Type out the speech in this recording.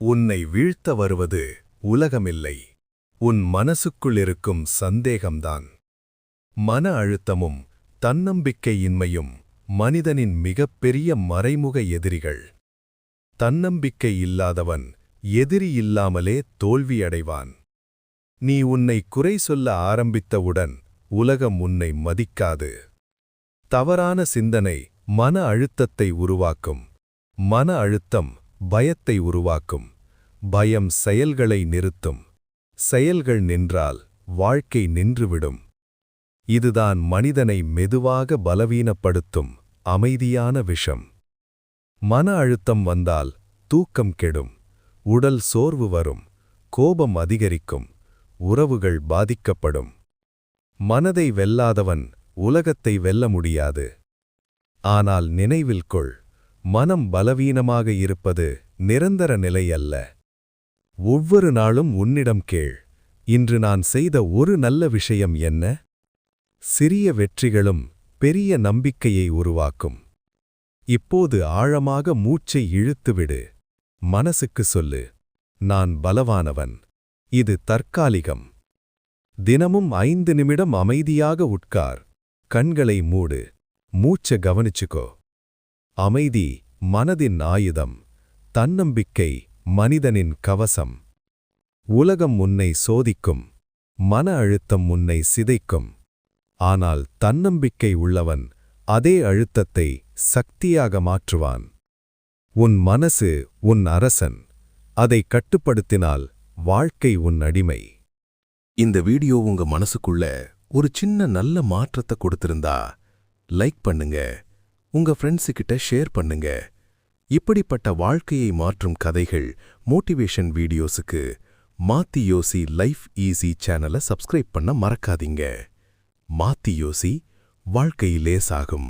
உன்னை வீழ்த்த வருவது உலகமில்லை, உன் மனசுக்குள்ளிருக்கும் சந்தேகம்தான். மன அழுத்தமும் தன்னம்பிக்கையின்மையும் மனிதனின் மிகப்பெரிய மறைமுக எதிரிகள். தன்னம்பிக்கை இல்லாதவன் எதிரி இல்லாமலே தோல்வியடைவான். நீ உன்னை குறை சொல்ல ஆரம்பித்தவுடன் உலகம் உன்னை மதிக்காது. தவறான சிந்தனை மன அழுத்தத்தை உருவாக்கும். மன அழுத்தம் பயத்தை உருவாக்கும். பயம் செயல்களை நிறுத்தும். செயல்கள் நின்றால் வாழ்க்கை நின்றுவிடும். இதுதான் மனிதனை மெதுவாக பலவீனப்படுத்தும் அமைதியான விஷம். மன அழுத்தம் வந்தால் தூக்கம் கெடும், உடல் சோர்வு வரும், கோபம் அதிகரிக்கும், உறவுகள் பாதிக்கப்படும். மனதை வெல்லாதவன் உலகத்தை வெல்ல முடியாது. ஆனால் நினைவில் கொள், மனம் பலவீனமாக இருப்பது நிரந்தர நிலை அல்ல. ஒவ்வொரு நாளும் உன்னிடம் கேள், இன்று நான் செய்த ஒரு நல்ல விஷயம் என்ன? சிறிய வெற்றிகளும் பெரிய நம்பிக்கையை உருவாக்கும். இப்போது ஆழமாக மூச்சை இழுத்துவிடு. மனசுக்கு சொல்லு, நான் பலவானவன், இது தற்காலிகம். தினமும் 5 நிமிடம் அமைதியாக உட்கார். கண்களை மூடு, மூச்ச கவனிச்சுக்கோ. அமைதி மனதின் ஆயுதம், தன்னம்பிக்கை மனிதனின் கவசம். உலகம் உன்னை சோதிக்கும், மன அழுத்தம் உன்னை சிதைக்கும். ஆனால் தன்னம்பிக்கை உள்ளவன் அதே அழுத்தத்தை சக்தியாக மாற்றுவான். உன் மனசு உன் அரசன், அதை கட்டுப்படுத்தினால் வாழ்க்கை உன் அடிமை. இந்த வீடியோ உங்க மனசுக்குள்ள ஒரு சின்ன நல்ல மாற்றத்தை கொடுத்திருந்தா லைக் பண்ணுங்க, உங்க ஃப்ரெண்ட்ஸுக்கிட்ட ஷேர் பண்ணுங்க. இப்படிப்பட்ட வாழ்க்கையை மாற்றும் கதைகள், மோட்டிவேஷன் வீடியோஸுக்கு மாத்தி யோசி லைஃப் ஈஸி சேனலை சப்ஸ்கிரைப் பண்ண மறக்காதீங்க. மாத்தி யோசி, வாழ்க்கை லேசாகும்.